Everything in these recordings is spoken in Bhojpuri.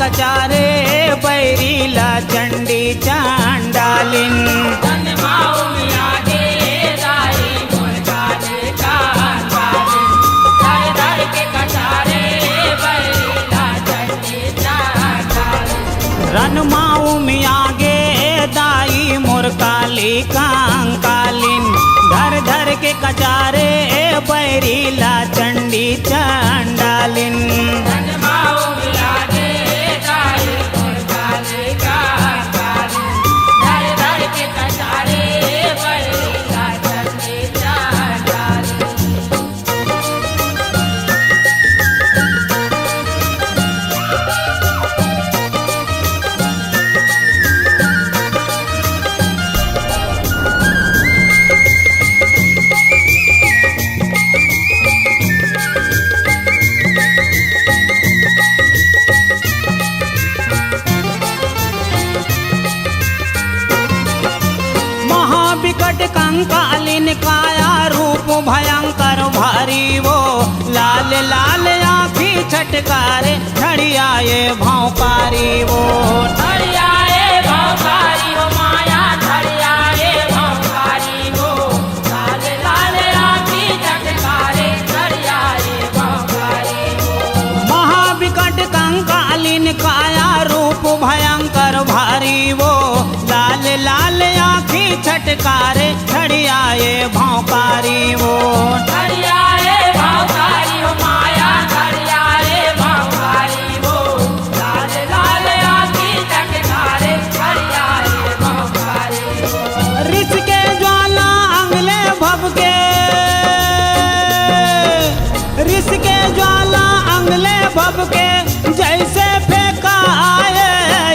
कचारे बैरीला चंडी चांडालिन। रनमाऊ में आगे दाई मोर काली कंकालिन। धर धर के कचारे बैरीला चंडी चांडालिन। विकट कंकालिन काया रूप भयंकर भारी वो। लाल लाल आँखी छटकारे छड़ियाए भौकारी वो। छड़ियाए भौकारी वो माया छड़ियाए भौकारी वो। लाल लाल आँखी छटकारे छड़ियाए भौकारी वो। महाविकट कंकालिन काया रूप भयंकर भारी वो। लाल लाल आँखी छटकारे छड़ियाए भौकारी वो। छड़ियाए भौकारी वो माया छड़ियाए भौकारी वो। लाल लाल आँखी छटकारे छड़ियाए भौकारी वो। रिस के ज्वाला अंगले भभके, रिस के ज्वाला अंगले भभके जैसे फेंका आए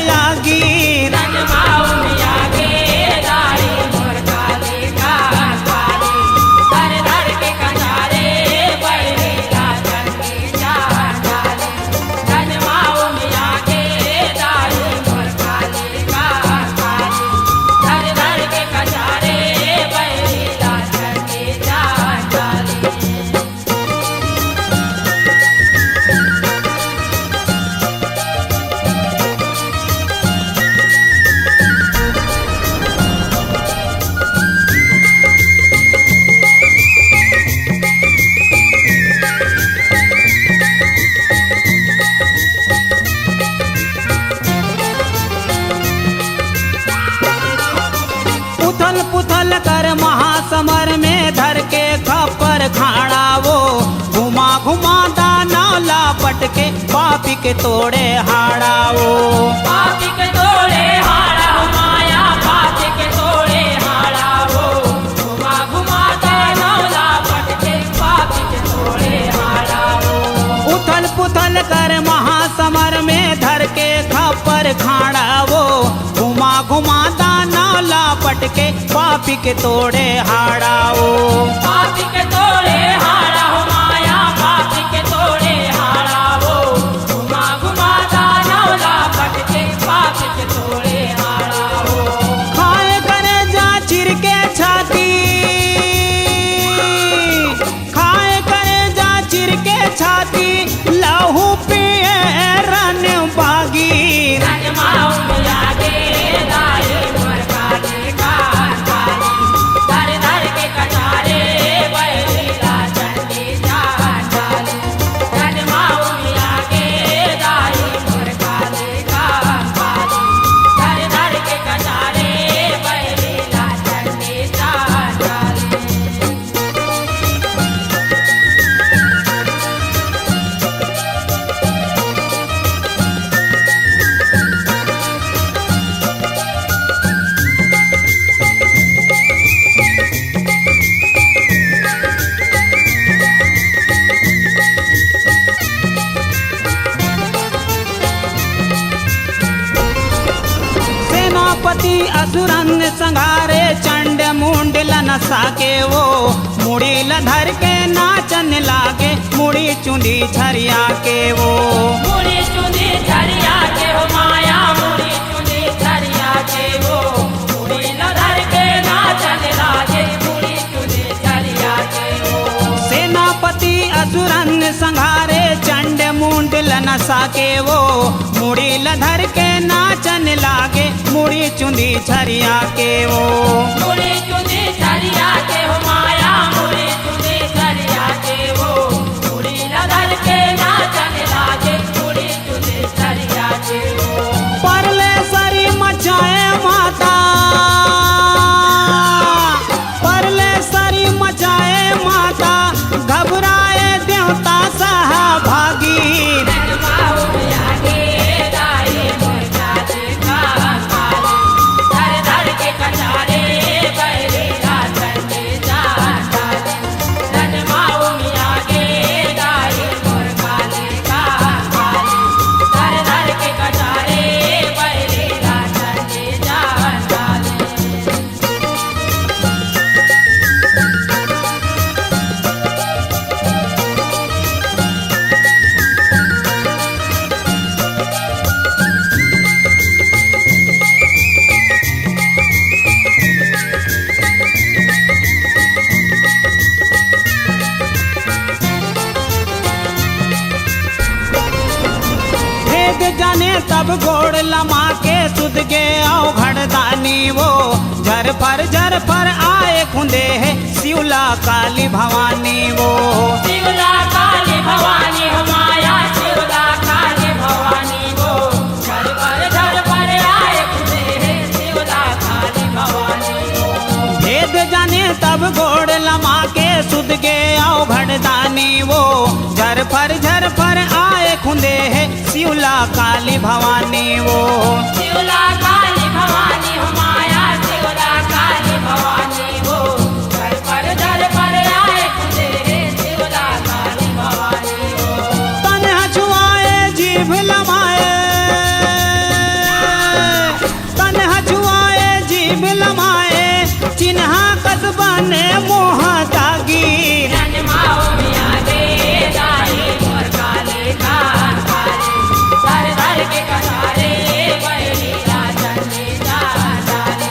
यागी। उथल पुथल कर महासमर में धर के खप्पर खाड़ा वो। घुमा घुमा दाना लापट के पापी के तोड़े हाड़ा वो। पापी के तोड़े हाड़ा हो माया पापी के तोड़े हाड़ा वो। घुमा घुमा दाना लापट के पापी के तोड़े हाड़ा वो। उथल पुथल कर महासमर में धर के खप्पर खाड़ा वो। घुमा घुमा दाना लापट के पापी के तोड़े हाड़ा वो। पापी के तोड़े हाड़ा हो माया पापी के तोड़े हाड़ा वो। घुमा घुमा दाना लापट के पापी के तोड़े हाड़ा वो। खाए करे जा चिर के छाती, खाए करे जा चिर के छाती लहू पिए रन बागी। रनमाऊ में आगे दाई मोर काली कंकाली। धर धर के कचारे बैरीला चंडी चांडाली। रनमाऊ में आगे दाई मोर काली कंकाली। धर धर के कचारे बैरीला चंडी चांडाली। सेनापति असुरन संघारे चंड मुंड लनसा के वो। मुड़ी लधर के नाचन लागे मुड़ी चुंडी झरिया के वो। मुड़ी चुंदी झरिया के हो माया मुड़ी चुंदी झरिया के वो। मुड़ी लधर के नाचन लागे मुड़ी चुंदी झरिया के वो। सेनापति असुरन संघारे चंड मुंड मुंडल नसा के वो मुड़ी लधर के नाचन लागे, मुड़ी चुंदी छरिया के वो मुड़ी चुंदी छरिया के हो माया, मुड़ी चुंदी छरिया के वो मुड़ी लधर के नाचन लागे, मुड़ी चुंदी छरिया के वो परले सरी मचाए माता, परले सरी मचाए माता, घबराए देवता सहभागी। जाने तब गोड़ लमा के सुध गे आओ घड़दानी वो झर पर आए खुंदे है शिवला काली भवानी वो शिवला काली भवानी हो माया, शिवला काली भवानी वो झर पर आए खुदे है शिवला काली भवानी वो भेद जाने तब गोड़ लमा के सुध गे आओ घड़दानी वो झर पर आए खुंदे है शिवला काली भवानी वो शिवला काली भवानी हो माया, शिवला काली भवानी वो घर पर आए खुदे है शिवला काली भवानी वो तन हछुआए जीभ लमाए, तन हछुआए जीभ लमाए, चिन्हा कस्बा ने मोह दागी। के कटारे बैरी राजन जा डाले,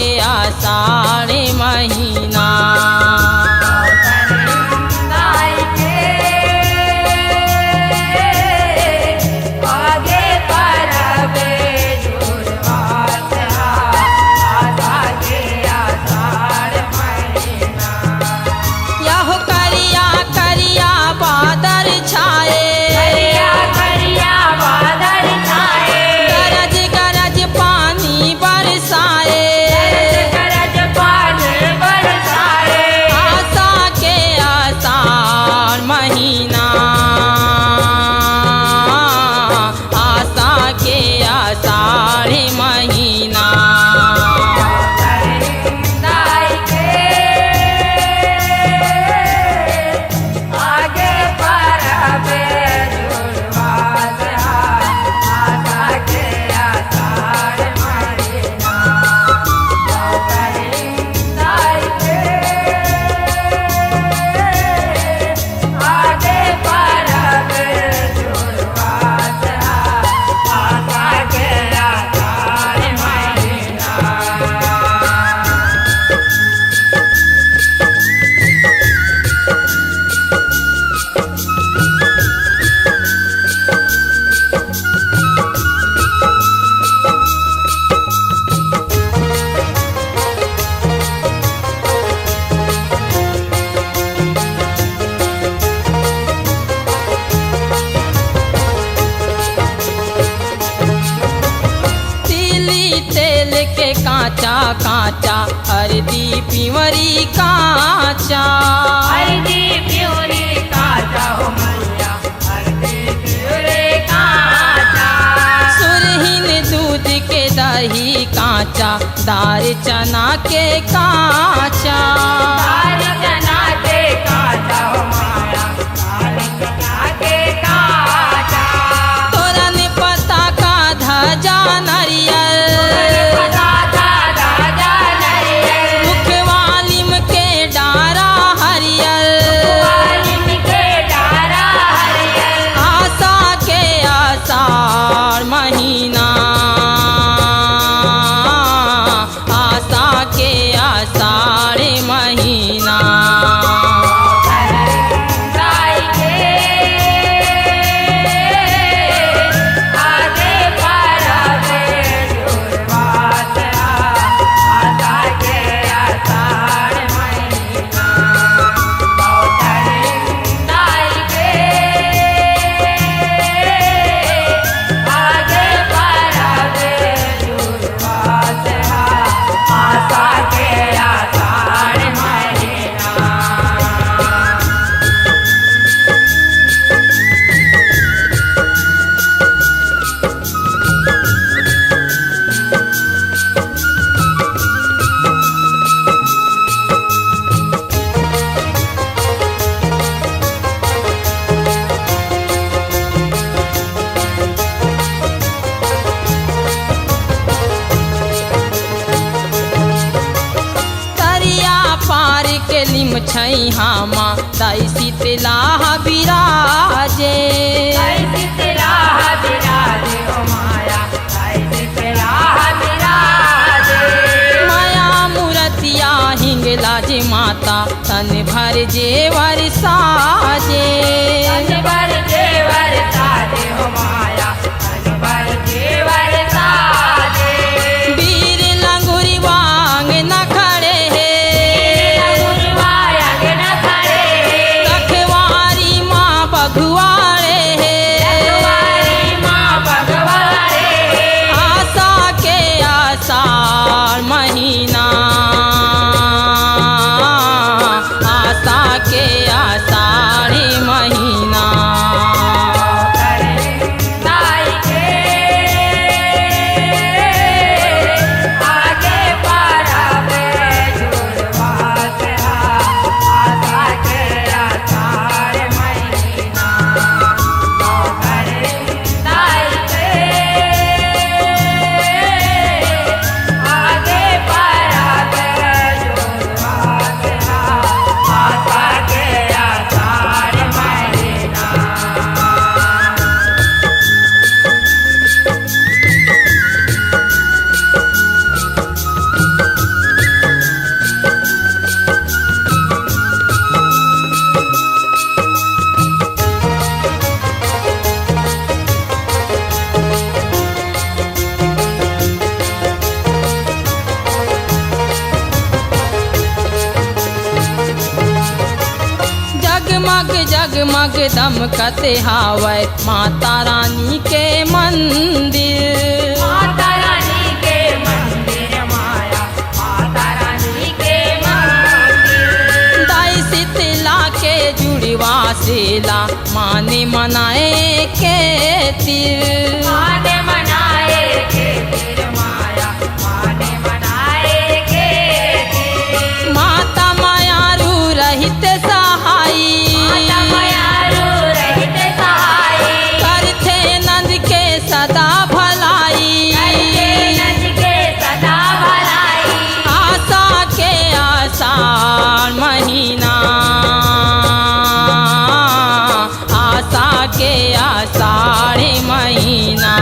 आषाढ़ महीना यहो करिया करिया बादल छाए, गरज गरज पानी बरसाए, काचा हरदी पिवरी काचा हरदी प्यूरी काचा हो मैया हरदी प्यूरी काचा सुरहीन दूध के दही काचा दार चना के काचा दाल चना के काचा हो मैया दाल चना के काचा तोरन पता का धजा नरियल पताका राजा नरियल मुखवालिम के डारा हरियल वालिम के डारा हरियल आशा के आषाढ़ महीना आशा के आषाढ़ महीना गाय के आगे परवे जुड़वात आशा के आषाढ़ महीना गाय के आगे परवे जुड़वात आशा के आषाढ़ महीना तरिया पार के लिम छई हामा दाई शीतला बिराजे ऐसी तेरा विराजे ओ माया ऐसी तेरा विराजे माया मूर्तिया हिंगला जे माता तन भर जेवर साजे अनबर देवर साजे हो माया अनबर देवर साजे वीर लंगुरी वांग न खड़े है गुरुवाया के न खड़े रखवारी माँ बघुआड़े है रखवारी माँ भगवारे आशा के आषाढ़ महीना आशा के आषाढ़ महीना गाय के आगे परवे जुड़वात आशा के आषाढ़ महीना गाय के आगे परवे जुड़वात आशा के आषाढ़ महीना जगमग जगमग दमकत हावै माता रानी के मंदिर माता रानी के मंदिर माया माता रानी के मंदिर दाई शीतला के जुड़वा सेला माने मनाए के तिर माने मनाए के फिर माया माने मनाए के फिर माता मायारू रहित सहाई माता मायारू रहित सहाई करथे नंद के सदा भलाई करते नंद के सदा भलाई आशा के आषाढ़ महीना आशा के आषाढ़ महीना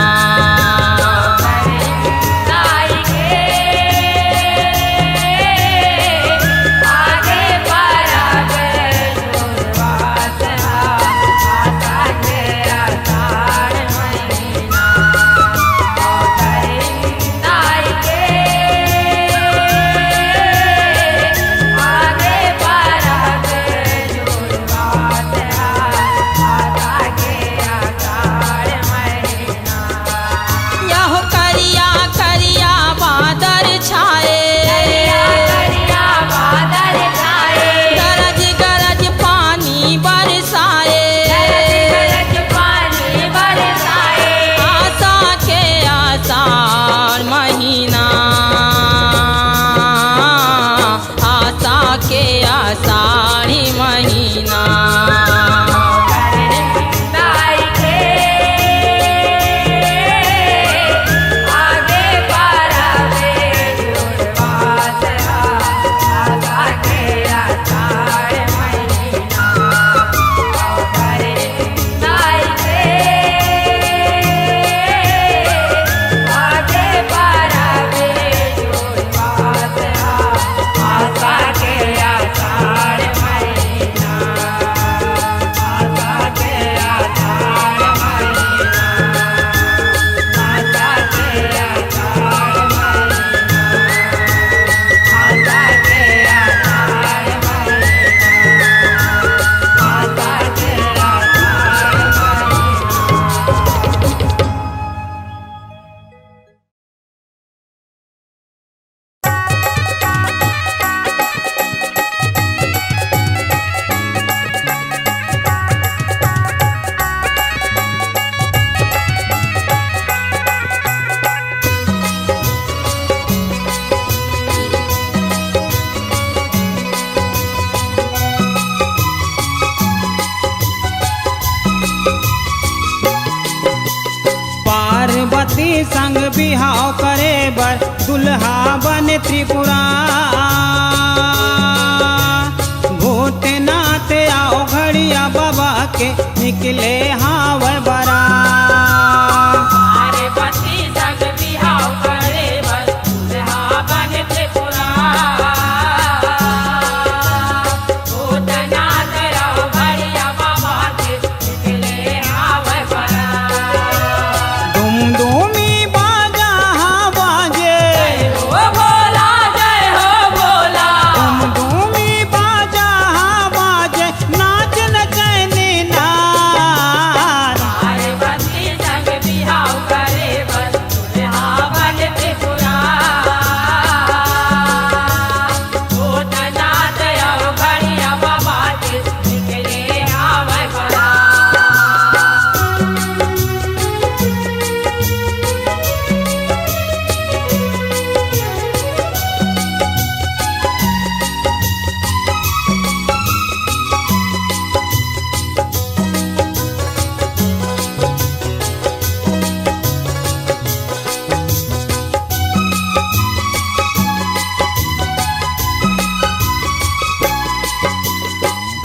के आषाढ़ी महीना पार्वती संग बिहाव करे बर दुल्हा बन त्रिपुरा भूतनाथ आओ घड़िया बाबा के निकले हाव बरा पार्वती संग बिहाव करे बर दुल्हा बन त्रिपुरा भूतनाथ आओ घड़िया बाबा के निकले हाव बरा धूमी बाजा हाँ बाजे हो भोला जय हो भोला धूमी बाजा हाँ बाजे नाच नचैनी नाच पार्वती संग बिहाव करे बर दुल्हा बन त्रिपुरा भूतनाथ आओ घड़िया बाबा के निकले हाव बरा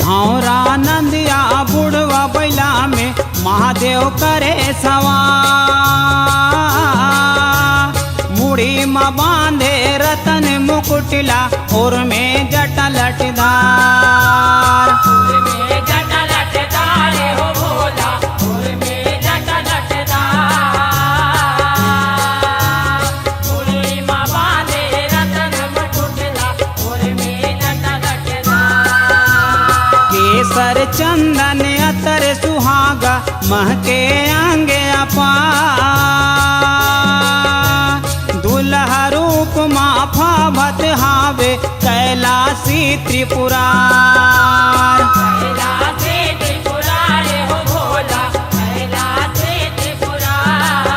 हौरा नंदिया बुढ़वा बैला में महादेव करे सवार मुड़ी में बांधे रतन मुकुटला और में जटा लटदार में जटा लटदार हो भोला और में जटा लटदार मुड़ी में बांधे रतन मुकुटला और में जटा लटदार केसर चंदन अतर सुहागा महके आंगे अपा दुल्हा रूप माफा भत हावे कैलासी त्रिपुरार कैलासे त्रिपुरार हो भोला कैलासे त्रिपुरार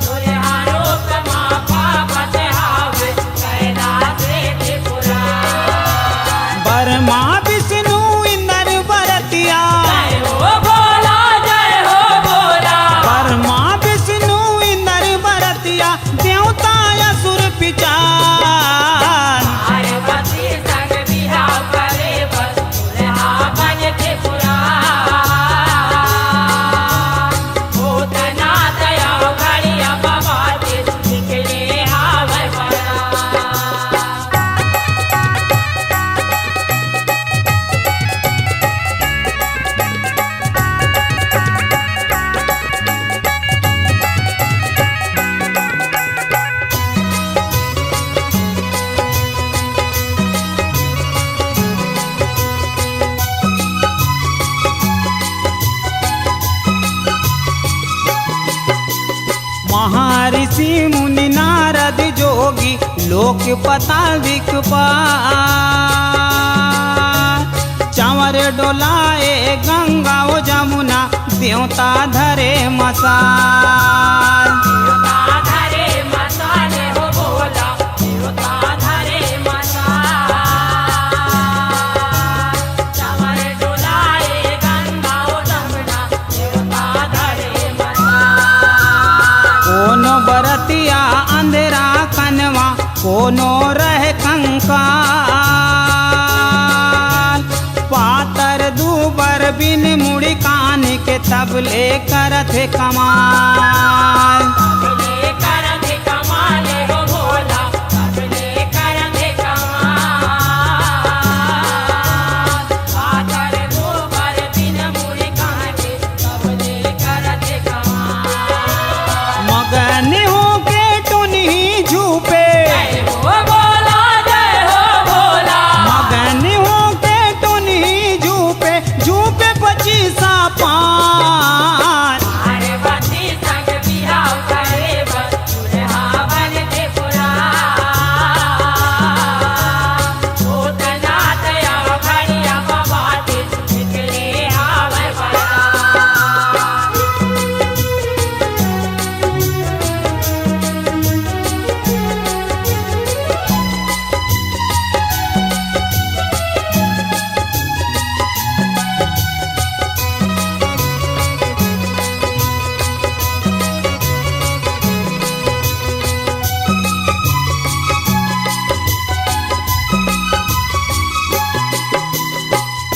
दुल्हा रूप माफा बतहावे कैलासे त्रिपुरार बर्मा विष्णु इंद्र बरतिया जय हो भोला जय हो भोला बर्मा विष्णु इंद्र बरतिया देवता असुर पिचार पार्वती संग बिहाव करे बर दुल्हा बन त्रिपुरार भूतनाथ आओ घड़िया बाबा के निकले हाव बरा महर्षि मुनि नारद जोगी लोक पताल दिक्पाल चावर डोलाए गंगा ओ जमुना देवता धरे मसाल देवता धरे मसाले हो भोला देवता धरे कोनो रहे कंकाल, पातर दूबर बिन मुड़ी कान के तबले करत है कमाल। तबले करत कमाल हो भोला, तबले करत कमाल। पातर दूबर बिन मुड़ी कान के तबले करत कमाल। मगन हो के टुनी झूपे, जय हो भोला, जय हो भोला। मगन हो के टुनी झूपे, झूपे पचीसा पान। पार्वती संग बिहाव करे बस दुल्हा बनते पुराण। भूतनाथ आओ घड़िया बाबाते निकले आवे बरात।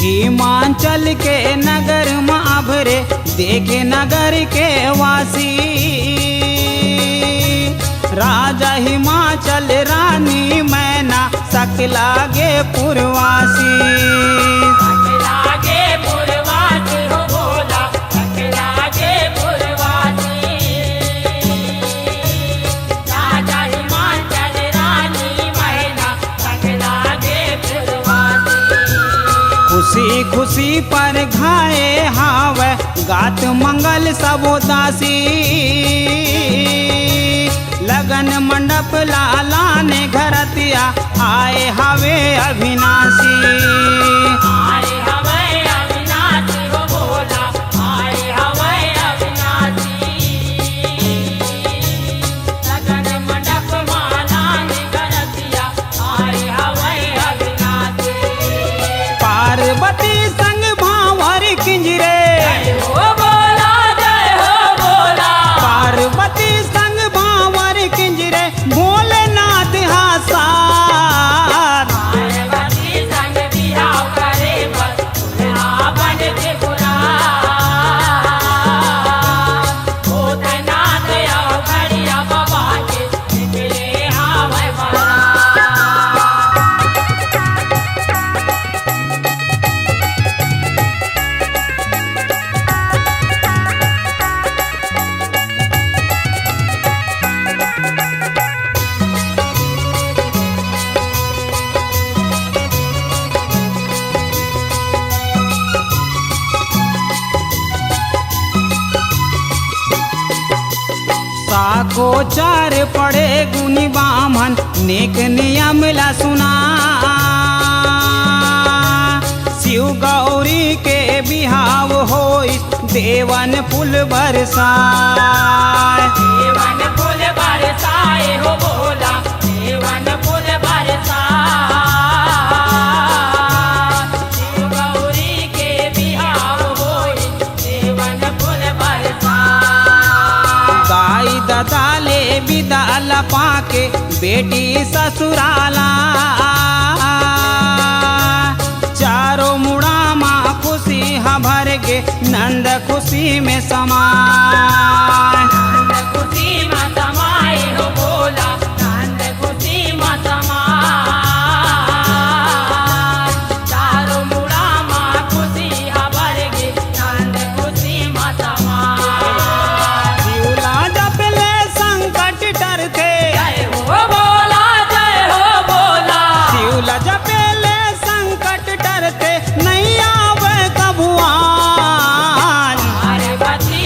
हिमाचल के नगर माभरे देखे नगर के वासी, राजा हिमाचल रानी मैना सकलागे पुरवासी। लागे पुरवासी हो भोला, लागे पुरवासी। राजा हिमाचल रानी मैना लागे पुरवासी। खुशी खुशी पर घाए हावे गात मंगल सबो दासी, लगन मंडप लाला ने घरतिया आए हवे अविनाशी। आए हवे अविनाशी हो भोला, आए हवे अविनाशी। लगन मंडप माला ने करतिया आए हवे अविनाशी। पार्वती संग भावर किंजरे, जय हो भोला, जय हो भोला। पार्वती संग भावर किंजरे, भोलेनाथ हासार। पार्वती संग बिहाव करे बस दुल्हा बनते पुराण। भूतनाथ आओ घड़िया बाबाते निकले आवे बरात। साको चार पड़े गुनी बामन, नेक नियम ला सुना। शिव गौरी के बिहाव होई देवन फूल बरसाए। देवन फूल बरसाए हो भोला, देवन फूल बरसाए। शिव गौरी के बिहाव होई देवन फूल बरसाए। गाई ददाले बिदाला पाके बेटी ससुराला, चारों मुड़ा माँ खुशी हा भर गे नंद खुशी में समाए। नंद खुशी में समाए हो भोला, नंद खुशी में समाए। चारों मुड़ा माँ खुशी हबर गे नंद खुशी में समाए। शिवला जपले संकट टरते, जय हो भोला, जय हो भोला। शिवला जपले संकट टरते, नहीं आवे कभुआन। पार्वती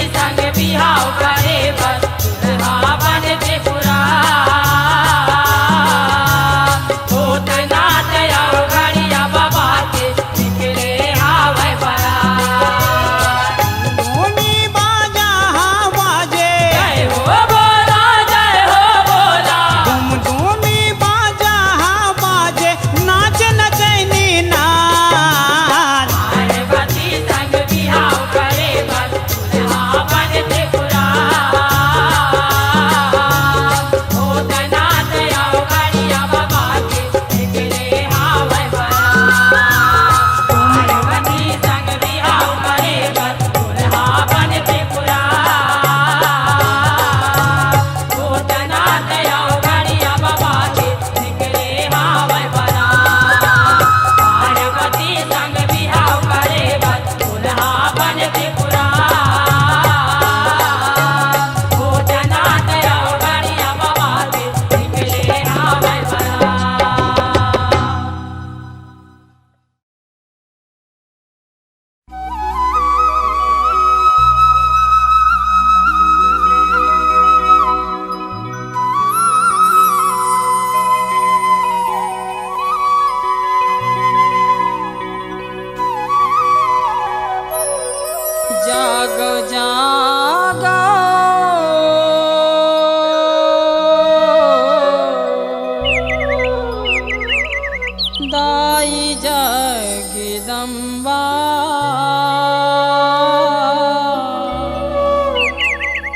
दाई जगदम्बा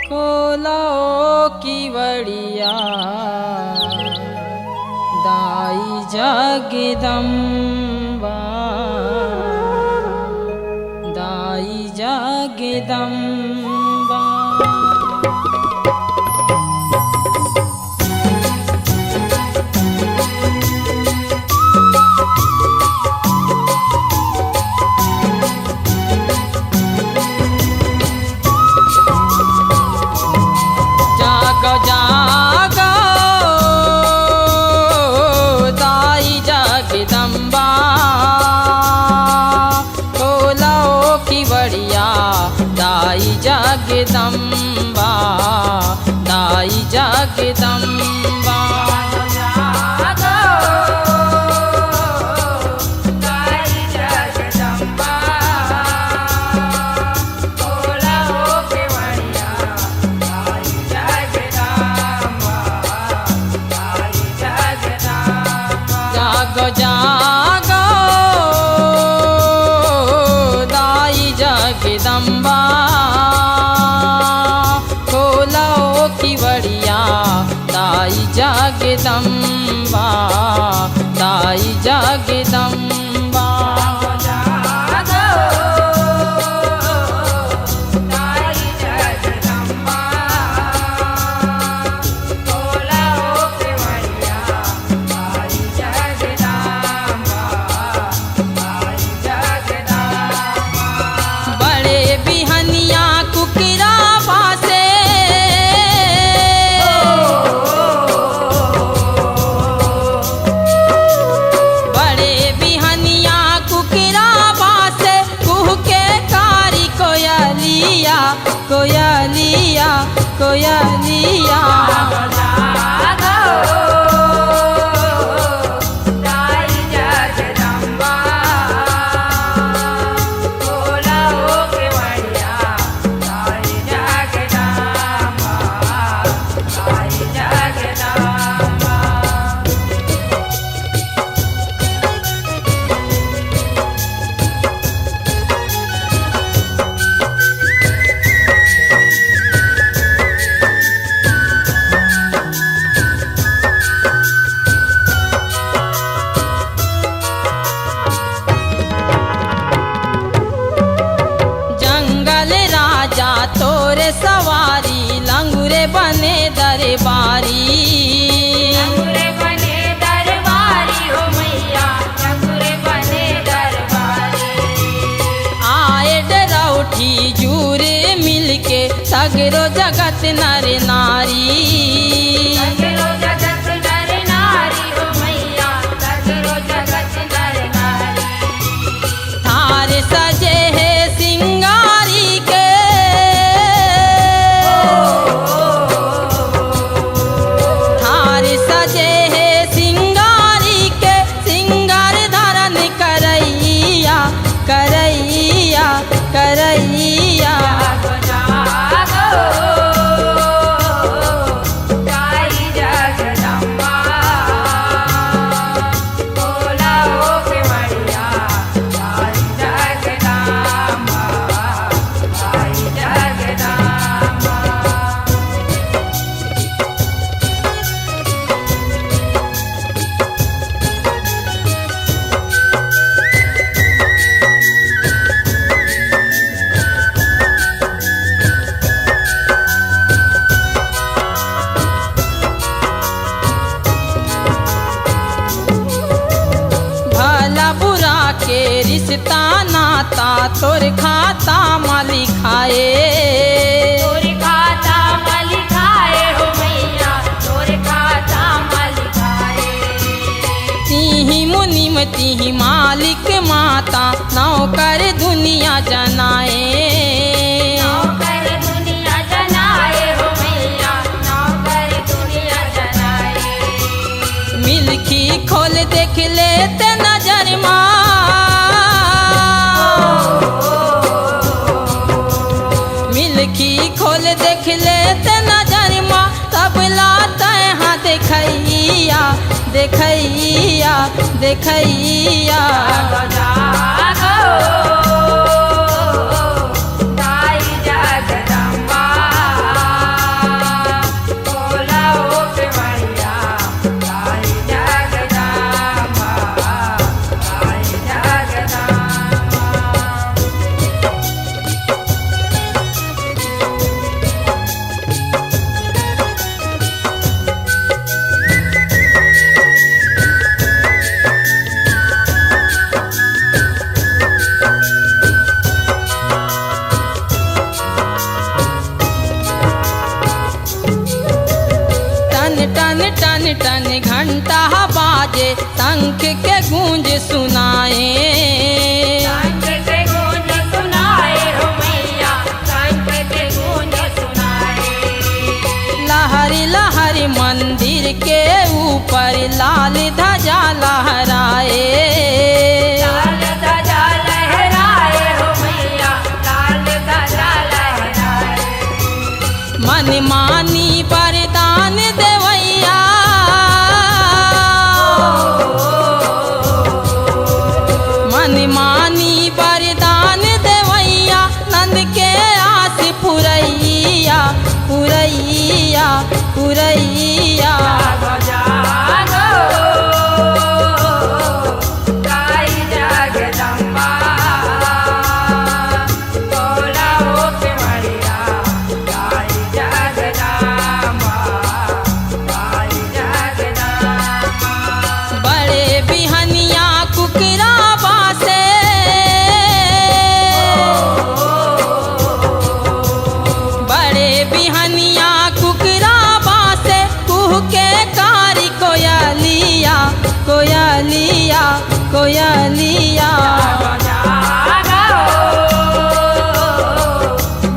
खोलो की बड़िया दाई जगदम्बा दाई जगदम्बा जागो जागो दाई जगदम्बा खोलो की बड़िया दाई जगदम्बा दाई जगदम्बा जागो जागो दाई जगदम्बा खोलो की बड़िया दाई जगदम्बा दाई जगदम्बा बड़े बिहनिया कुकरा बासे बड़े बिहनिया कुकरा बासे कुह के कारी कोयलिया कोयलिया कोयलिया जंगल राजा तोरे सवारी लंगूरे बने दरबारी आए डरौठी जूरे मिलके सगरो जगत नर नारी थार सजे है सिंगारी के थार सजे है सिंगारी के सिंगार धारण करैया करैया करैया भला बुरा के रिश्ता नाता तोर खाता में लिखाए तिही मुनिम तिही मालिक माता नौकर दुनिया जनाए मिल्की खोल देख लेते नजर मिल्की खोल देख लेते नजर तब लाता यहाँ देख देखैया देखैया देखैया जागो ताई जगदम्बा बोला ओ केवड़िया ताई जगदम्बा ताई जगदम्बा टन टन टन टन घंटा बाजे शंख के गूंज सुनाए शंख के गूंज सुनाए हो मैया शंख के गूंज सुनाए लहरी लहरी मंदिर के ऊपर लाल ध्वजा लहराए लाल ध्वजा लहराए हो मैया लाल ध्वजा लहराए मन मानी वरदान देवैया मन मानी वरदान देवैया नंद के आस पुरैया पुरैया पुरैया जागो ताई जगदम्बा बोला ओ केवड़िया ताई जगदम्बा ताई जगदम्बा बड़े बिहनिया कुकरा बासे बड़े बिहनिया कुकरा बासे कुह के कारी कोयलिया कोयलिया कोयलिया जागो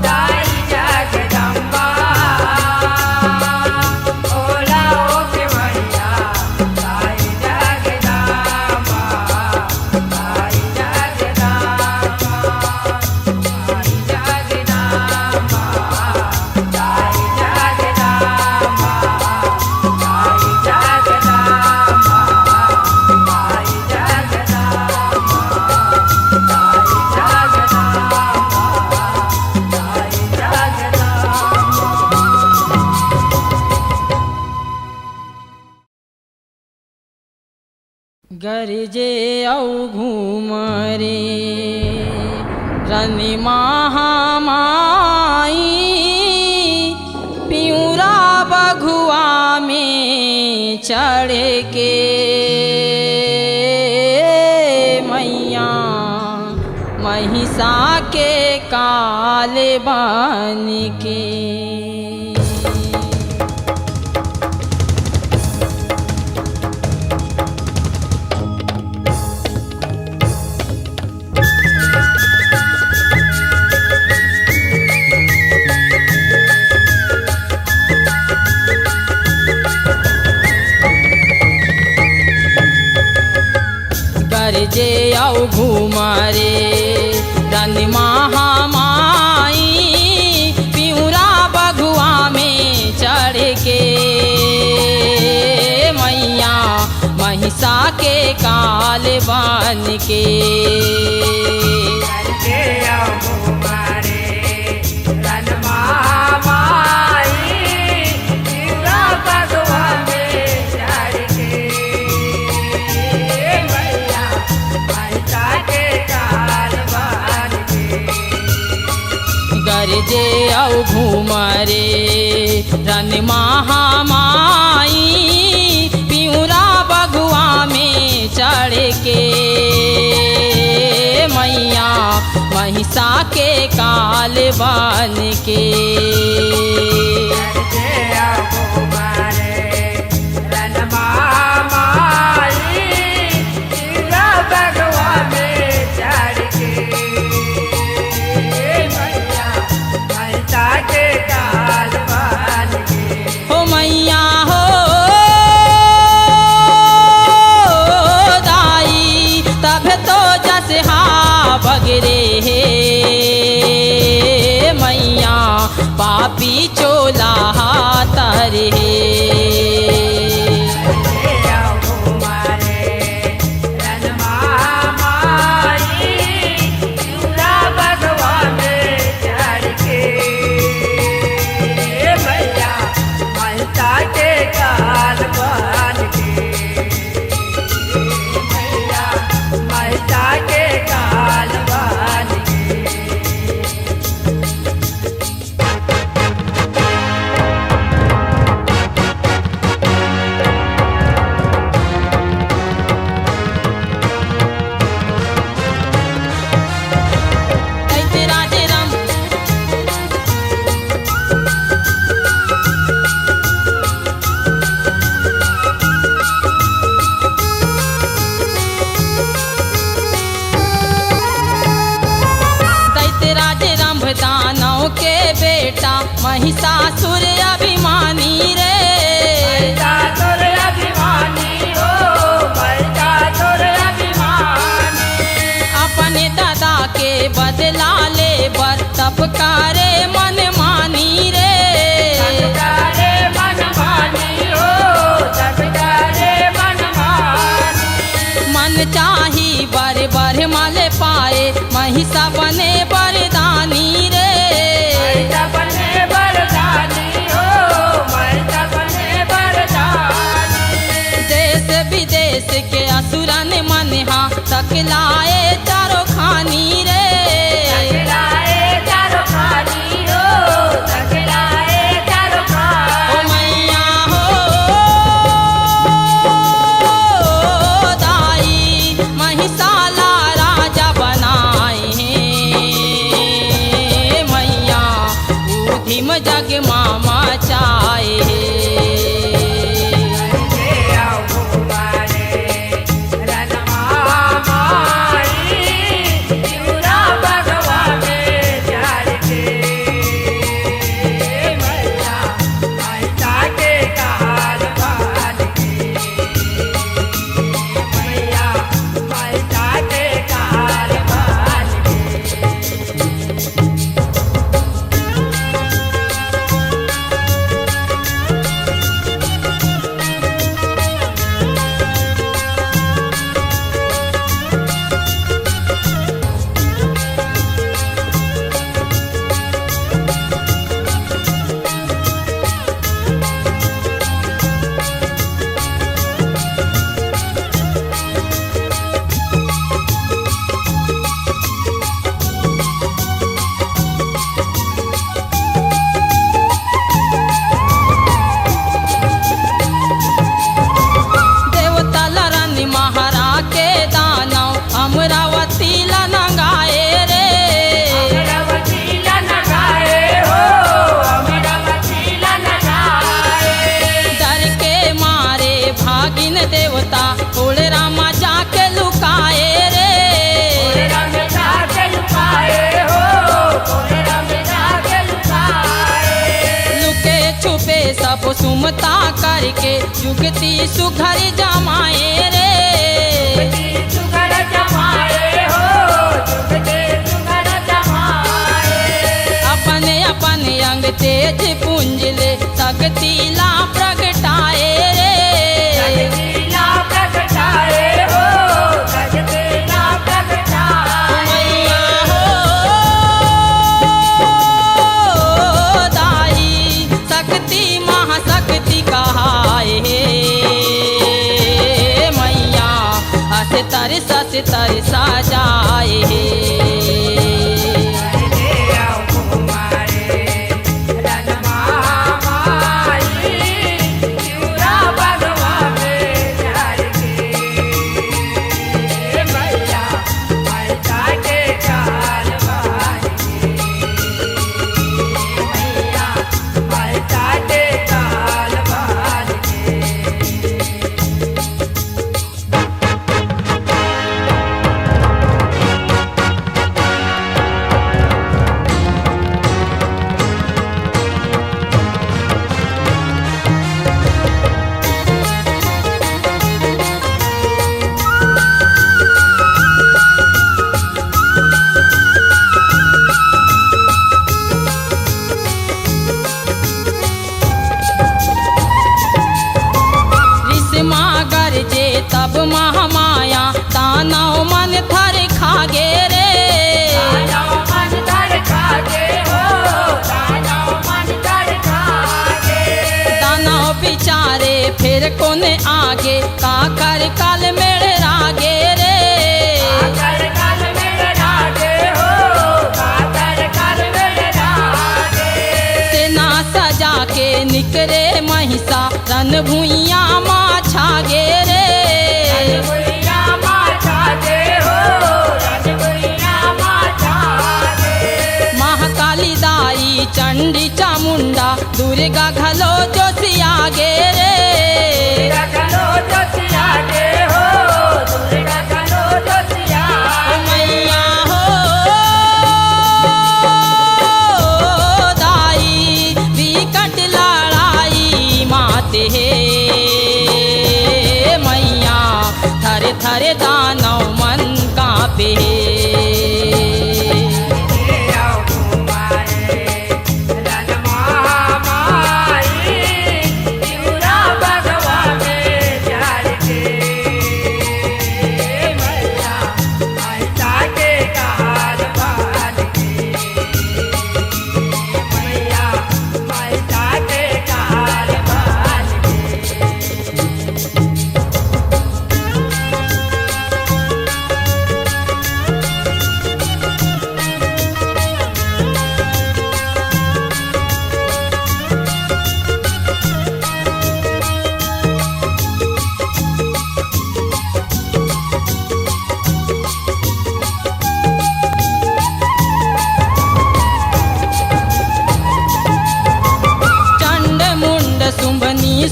ताई जगदम्बा बोला ओ केवड़िया ताई जगदम्बा ताई जगदम्बा ताई जगदम्बा ताई जगदम्बा ताई जगदम्बा ताई गरजे औ घूमरे रनि महामाई पियूरा बघुआ में चढ़ के मैया महिषा के काल बन के गरजे औ घूमरे रनि महामाई पियूरा बघुआ में चढ़ के मैया महिषा के काल बन के गरजे औ घूमरे रनि महामाई पियूरा बघुआ में चढ़ के मैया महिषा के काल बन के हो मैया हो दाई तब तो जस हा बगरे हे मैया पापी चोला तर हे गांव के बेटा महिषासुर अभिमानी रे महिषासुर अभिमानी हो, महिषासुर अभिमानी। अपने दादा के बदला ले बर तब करे मन मानी रे सबकारे मनमानी हो, सबकारे मनमानी। मन चाही बर बर मल पाए महिषा बने बरदानी रे महिषा बने बरदानी हो, महिषा बने बरदानी। देश विदेश के असुरन मनहा तकलाए चारो खानी रे तकलाए चारो खानी हो, तकलाए चारो ओ खानी। मैया हो दाई महिषाला राजा बनाए हैं मैया उधिम जग मामा चाहे जय आओ कुमारे रणमा माई, शिवरा भगवान जार के। मैया महिषा के काल बाल के, मैया महिषा के काल बाल के। देवता लरन महारा के दानव अमरावती लनगाए रे अमरावती लनगाए हो, अमरावती लनगाए। डर के मारे भागिन देवता उड़ रामा जाके लुकाए रे कोहरा में जाके लुकाए हो, कोहरा में जाके लुकाए। लुके छुपे सब सुमता करके युगती सुघर जमाए रे जुगती सुगर जमाए हो, जुगती सुगर जमाए। अपने अपने अंग तेज पुंज ले सकती ला प्रगटाए रे जगतीला प्रगटाए हो, जगतीला प्रगटाए। मैया हो दाई शक्ति महाशक्ति कहाए मैया अस्तर सस्तर सजाए जय आओ कुमारे रणमा माई, शिवरा भगवान जार के। मैया महिषा के काल बाल के, मैया महिषा के काल बाल के। रिश्मा गरजे तब महामाया दानव मन थर खागे रे दानव मन कर खागे हो, दानव मन कर खागे। दानव बिचारे फिर कोने आगे काकर काल मेड़ रागे रे काकर काल में रागे हो, काकर काल में रागे। सेना सजा के निकरे महिषा रन भुइया माँ छागे रे रजगुरिया माता दे हो, रजगुरिया माता दे। महाकाली दाई चंडी चामुंडा दुर्गा घलो जोशिया गे रे दुर्गा कलो जोशिया दे हो, दुर्गा कलो जोशिया दे। मैया हो मानव मन कांपे।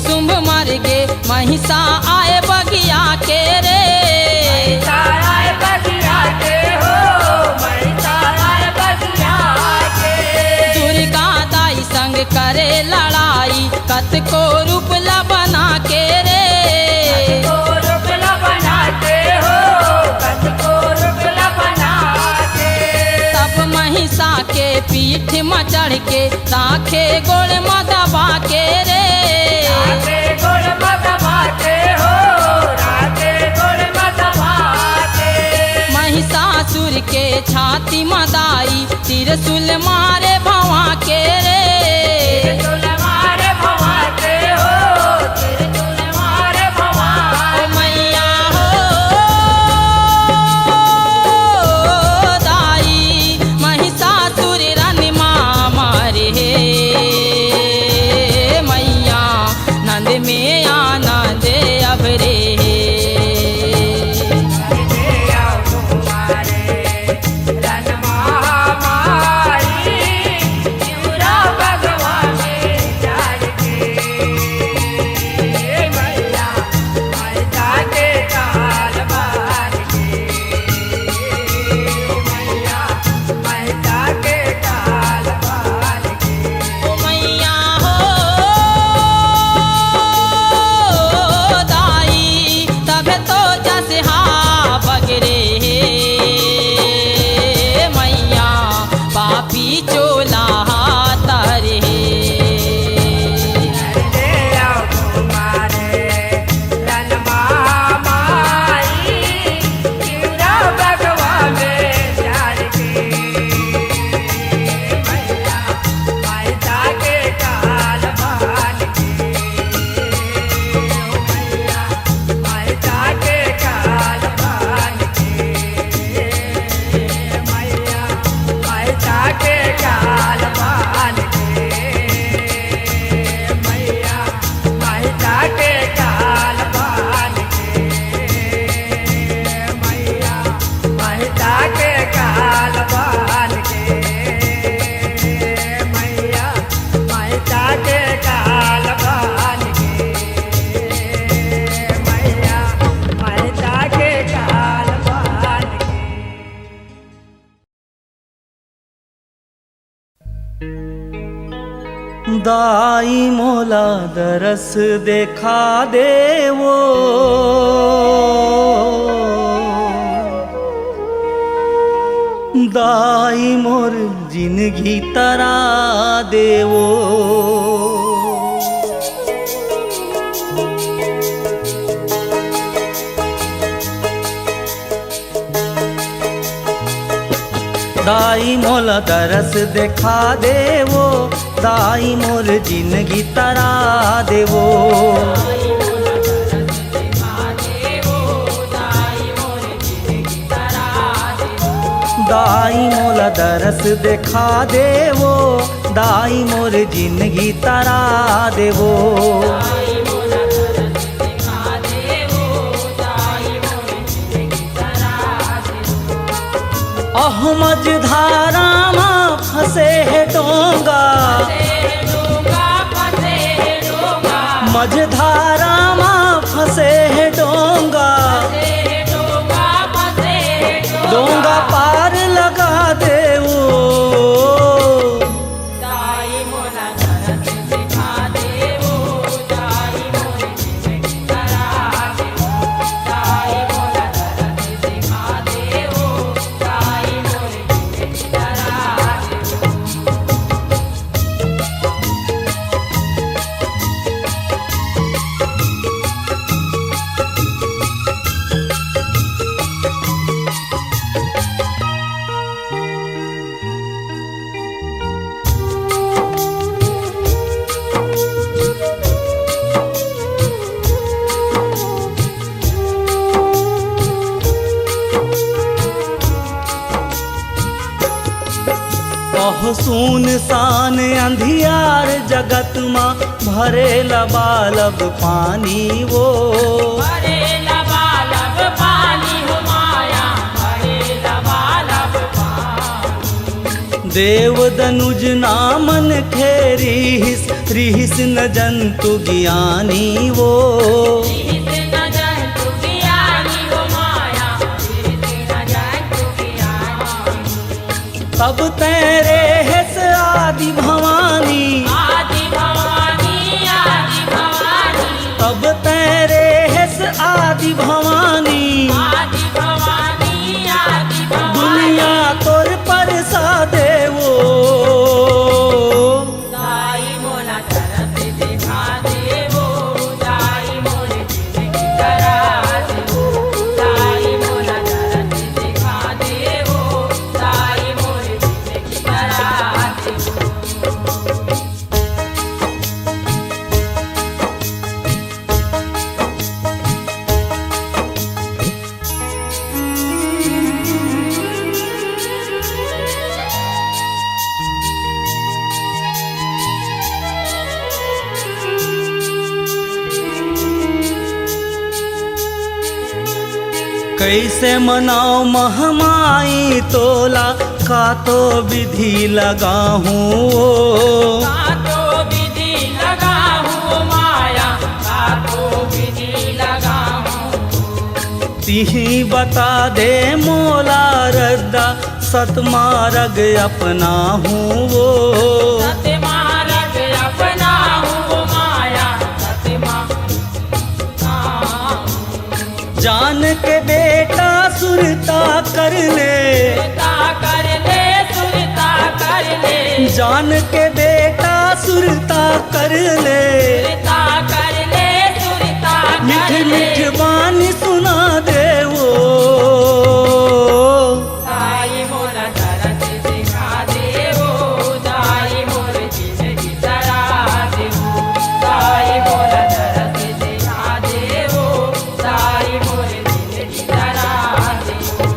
शुंभ मर गे महिषा आए बगिया के रे। दुर्गा दाई संग करे लड़ाई कत को रूप ला बना के रे। तब महिषा के पीठ में चढ़ के राखे गोड़ में दबा के रे। महिषासुर के छाती मदाई त्रिशूल मारे भवा के रे। ओ मैया हो दाई महिषासुर रन मारे हे। मैया नंद में आनंद अब रे। दाई मोला दरस देखा देवो। दाई मोर जिंदगी तरा देवो। दाई मोला दरस देखा देवो। दाई मोर जिंदगी तरा देवो। दाई मोला दरस देखा देवो। दाई मोर जिंदगी तरा देवो। अहमद धारा में फंसे है डोंगा। मझधारा में फंसे है डोंगा। डोंगा पार लगा दे वो। हो सुनसान अंधियार जगत माँ भरेला बालब पानी वो भरे लबालब पानी हो माया भरे लबालब पानी देव दनुज नामन खेरिस रिहिस न जंतु ज्ञानी वो रिहिस न जंतु ज्ञानी हो माया रिहिस न जंतु ज्ञानी तब तेरे हेस आदि भवानी आदि भवानी आदि भवानी तब तेरे हेस आदि भवानी आदि भवानी आदि भवानी दुनिया तोर पर देवो दाई मोला तरस दिखा देवो दाई मोरे जिंदगी करा देवो दाई मोला तरस दिखा देवो दाई मोरे जिंदगी करा देवो कैसे मनाओ महमाई तोला का तो विधि लगाहूँ कातो विधि लगाहूँ माया कातो विधि लगाहूँ तिही बता दे मोला रद्दा सतमार्ग अपना हूँ वो सतमार्ग अपना हूँ माया सतमार्ग जान के बेटा सुरता कर ले सुरता कर ले सुरता कर ले जान के बेटा सुरता कर ले सुरता कर ले सुरता मिठ कर ले मिठ बानी सुना दे वो दाई मोला तरस दिखा देवो दाई मोर जिंदगी तरा देवो दाई मोला तरस दिखा देवो दाई मोर जिंदगी तरा देवो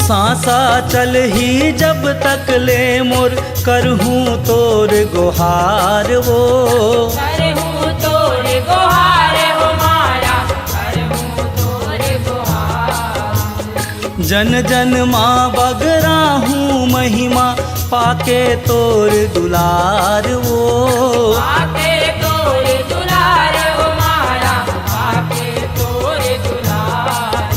सांसा चल ही जब तक ले मोर करहूँ तोर गुहार वो करहूँ तोरे गुहार हो माया करहूँ तोरे गुहार जन जन माँ बगरा हूँ महिमा पाके तोर दुलार वो आके तोरे दुलार हो माया आके तोरे दुलार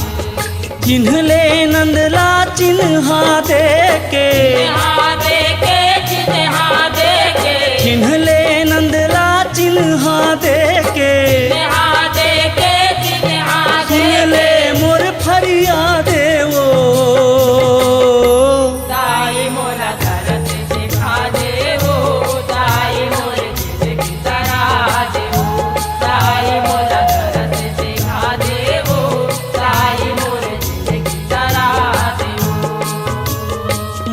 चिन्ह ले नंदला चिन्हा दे के चिन्हा देके चिन्हा देके चिन्ह ले नंदला चिन्हा दे के चिन्हा देके चिन्हा सुन ले मोर फरियादे वो दाई मोला तरस दिखा देवो दाई मोर जिंदगी तरा देवो दाई मोला तरस दिखा देवो दाई मोर जिंदगी तरा देवो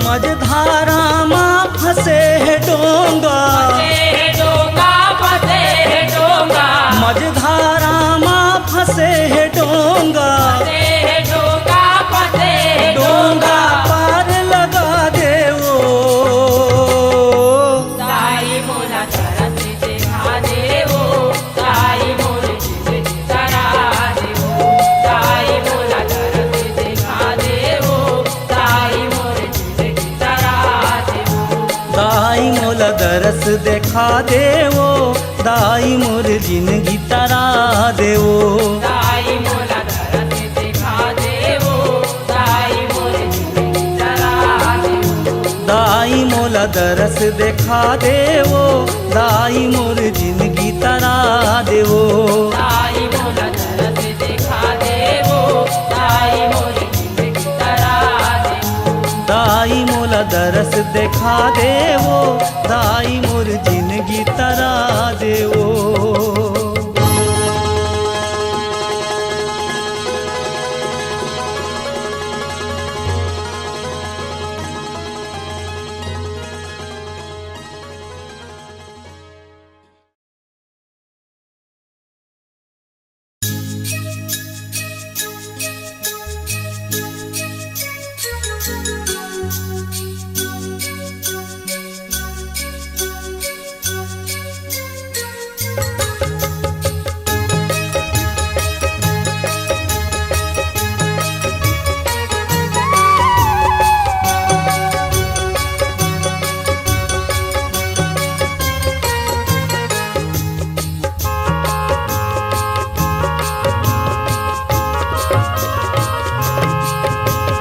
मझधारा माँ फंसे है डोंगा फसे डोंगा फसे डोंगा मझधारा माँ फंसे है डोंगा फसे डोंगा फसे डोंगा पार लगा दे वो दाई मोला तरस दिखा देवो दाई मोर जिंदगी तरा देवो दाई मोला तरस दिखा देवो दाई मोर जिंदगी तरा देवो दाई मोला दरस देखा देवो दाई मोर जिंदगी तरा देवो दाई मोला तरस दिखा देवो दाई मोर जिंदगी तरा देवो दाई मोला दरस देखा देवो दाई मोर जिंदगी तरा देवो दाई मोला तरस दिखा देवो दाई मोर जिंदगी तरा देवो दाई मोला सा दरस देखा देवो दाई मोर जिंदगी तरा देवो।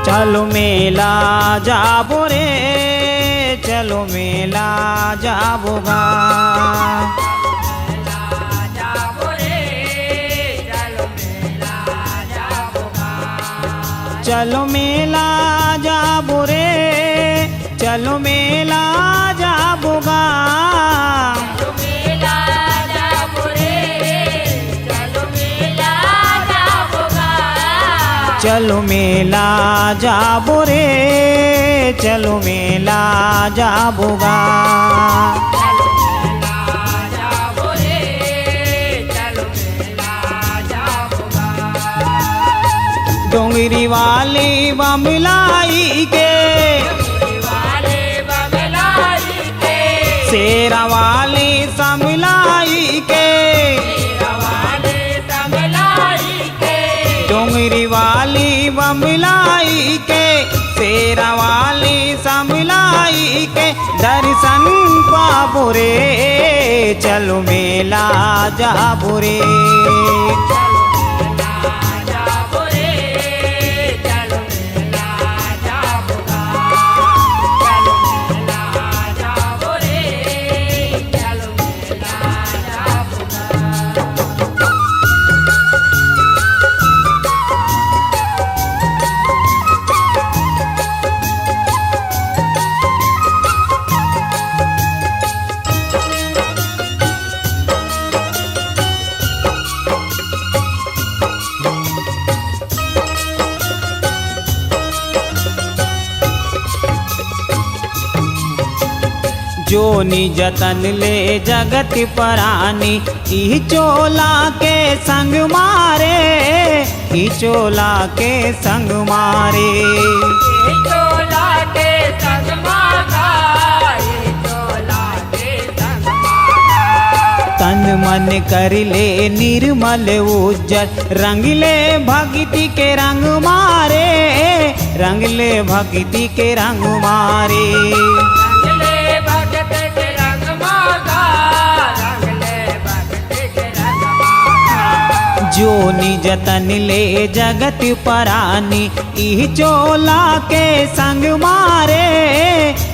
चलो मेला जाबो रे, चलो मेला जाबोगा। चलो मेला जाबो रे, चलो मेला जाबोगा। चलो मेला जाबो रे, चलो मेला जाबोगा। डोंगरी वाली बमलाई के, शेरा वाली समलाई के, डोंगरी वाली बमलाई के, शेरा वाली समलाई के, दर्शन पाबो रे, चलो मेला जाबो रे। जोनी जतन ले जगत परानी, ई चोला के संग मारे, ई चोला के संग मारे। तन मन कर ले निर्मल उज्जर, रंग ले भक्ति के रंग मारे, रंग ले भक्ति के रंग मारे। जोनी जतन ले जगत परानी, ई चोला के संग मारे,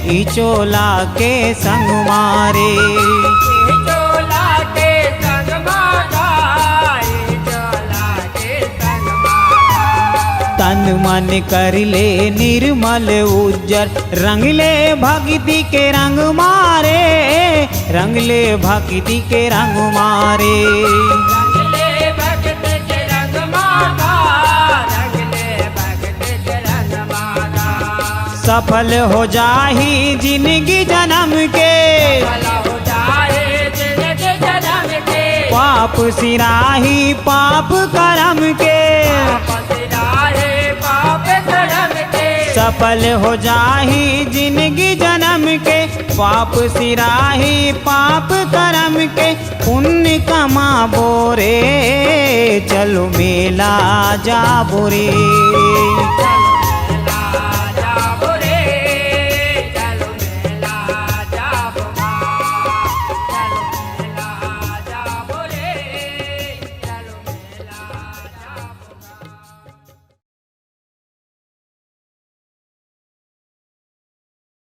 ई चोला के संग मारे। तन मन कर ले निर्मल उज्जर, रंग ले भक्ति के रंग मारे, रंग ले भक्ति के रंग मारे। सफल हो जाही जिंदगी जन्म के, पाप सिराही पाप करम के। सफल हो जाही जिंदगी जन्म के, पाप सिराही पाप करम के। पुण्य कमाबो रे, चलो मेला जाबो रे।